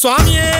ಸ್ವಾಮಿಯೇ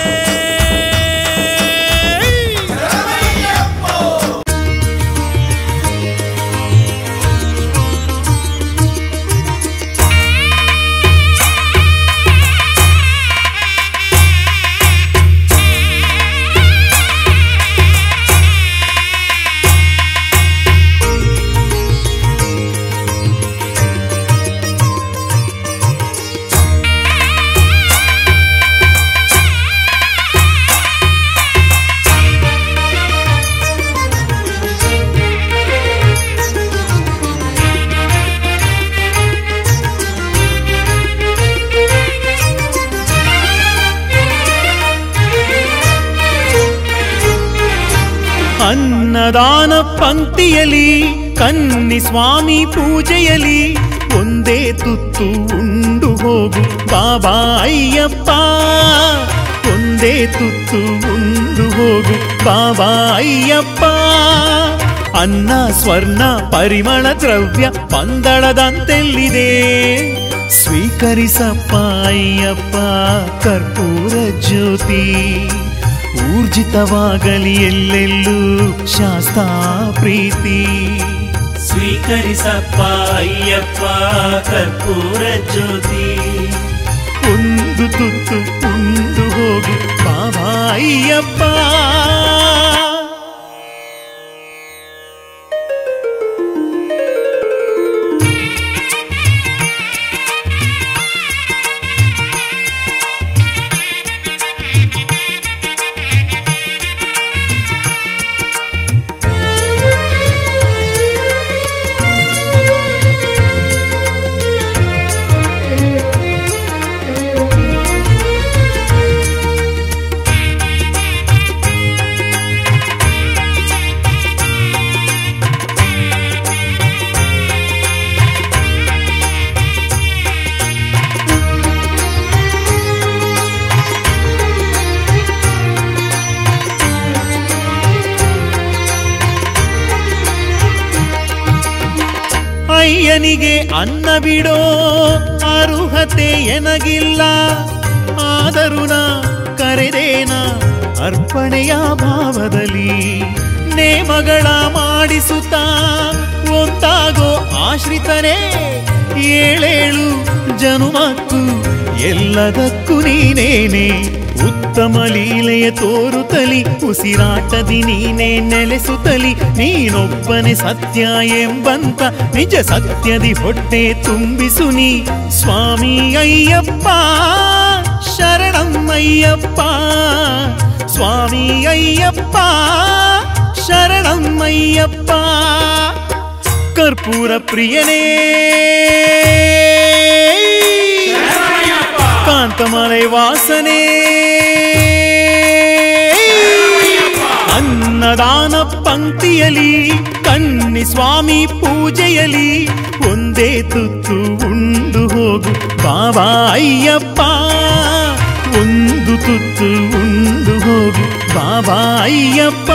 ಅನ್ನದಾನ ಪಂಕ್ತಿಯಲಿ ಕನ್ನಿ ಸ್ವಾಮಿ ಪೂಜೆಯಲಿ ಒಂದೇ ತುತ್ತು ಉಂಡು ಹೋಗು ಬಾಬಾ ಅಯ್ಯಪ್ಪ, ಒಂದೇ ತುತ್ತು ಉಂಡು ಹೋಗು ಬಾಬಾ ಅಯ್ಯಪ್ಪ. ಅನ್ನ ಸ್ವರ್ಣ ಪರಿಮಳ ದ್ರವ್ಯ ಪಂದಳದಂತೆಲ್ಲಿದೆ, ಸ್ವೀಕರಿಸಪ್ಪ ಅಯ್ಯಪ್ಪ ಕರ್ಪೂರ ಜ್ಯೋತಿ. ಊರ್ಜಿತವಾಗಲಿ ಎಲ್ಲೆಲ್ಲೂ ಶಾಸ್ತಾ ಪ್ರೀತಿ, ಸ್ವೀಕರಿಸಪ್ಪ ಅಯ್ಯಪ್ಪ ಕರ್ಪೂರ ಜ್ಯೋತಿ. ಒಂದು ತುತ್ತು ಉಂಡು ಹೋಗು ಬಾಬಾ ಅಯ್ಯಪ್ಪ. ಅಯ್ಯನಿಗೆ ಅನ್ನ ಬಿಡೋ ಅರ್ಹತೆ ಎನಗಿಲ್ಲ, ಆದರೂ ನಾ ಕರೆದೇನ ಅರ್ಪಣೆಯ ಭಾವದಲ್ಲಿ. ನೇಮಗಳ ಮಾಡಿಸುತ್ತಾ ಒಂದಾಗೋ ಆಶ್ರಿತನೇ, ಏಳೇಳು ಜನುಮಕ್ಕೂ ಎಲ್ಲದಕ್ಕೂ ನೀನೇನೆ. ಉತ್ತಮ ಲೀಲೆಯ ತೋರುತ್ತಲಿ ಉಸಿರಾಟದಿ ನೀನೇ ನೆಲೆಸುತ್ತಲಿ, ನೀನೊಬ್ಬನೇ ಸತ್ಯ ಎಂಬಂತ ನಿಜ ಸತ್ಯದಿ ಹೊಟ್ಟೆ ತುಂಬಿಸು ನೀ. ಸ್ವಾಮಿ ಅಯ್ಯಪ್ಪ ಶರಣಂ ಅಯ್ಯಪ್ಪ, ಸ್ವಾಮಿ ಅಯ್ಯಪ್ಪ ಶರಣಂ ಅಯ್ಯಪ್ಪ. ಕರ್ಪೂರ ಪ್ರಿಯನೇ ಕಾಂತಮಲೈ ವಾಸನೆ, ಅನ್ನದಾನ ಪಂಕ್ತಿಯಲಿ ಕನ್ನಿ ಸ್ವಾಮಿ ಪೂಜೆಯಲಿ ಒಂದೇ ತುತ್ತು ಉಂಡು ಹೋಗು ಬಾಬಾ ಅಯ್ಯಪ್ಪ, ಒಂದು ತುತ್ತು ಉಂಡು ಹೋಗು ಬಾಬಾ ಅಯ್ಯಪ್ಪ.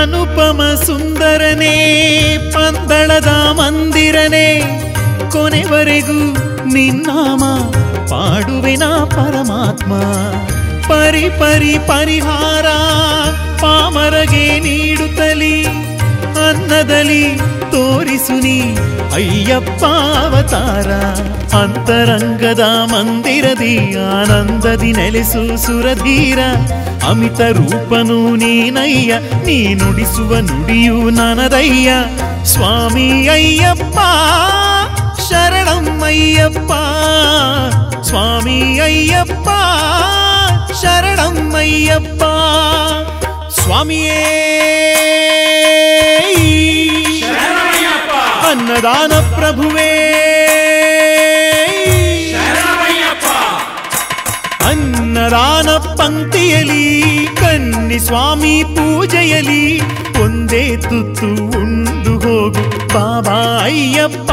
ಅನುಪಮ ಸುಂದರನೇ ಪಂದಳದ ಮಂದಿರನೇ, ಕೊನೆವರೆಗೂ ನಿನ್ನಾಮ ಪಾಡುವೆನ ಪರಮಾತ್ಮ. ಪರಿ ಪರಿ ಪರಿಹಾರ ಪಾಮರಗೆ ನೀಡುತ್ತಲಿ, ಅನ್ನದಲ್ಲಿ ತೋರಿಸುನಿ ಅಯ್ಯಪ್ಪ ಅವತಾರ. ಅಂತರಂಗದ ಮಂದಿರದಿ ಆನಂದದಿ ನೆಲೆಸು ಸುರಧೀರ, ಅಮಿತ ರೂಪನು ನೀನಯ್ಯ, ನೀ ನುಡಿಸುವ ನುಡಿಯು ನನದಯ್ಯ. ಸ್ವಾಮಿ ಅಯ್ಯಪ್ಪ ಶರಣಂ ಅಯ್ಯಪ್ಪ, ಸ್ವಾಮಿ ಅಯ್ಯಪ್ಪ ಶರಣಂ ಅಯ್ಯಪ್ಪ. ಸ್ವಾಮಿಯೇ ಅನ್ನದಾನ ಪ್ರಭುವೇ ಅನ್ನದಾನ ಪಂಕ್ತಿಯಲಿ ಕಣ್ಣ ಬನ್ನಿ ಸ್ವಾಮಿ ಪೂಜೆಯಲಿ ಒಂದೇ ತುತ್ತು ಉಂಡು ಹೋಗು ಬಾಬಾ ಅಯ್ಯಪ್ಪ.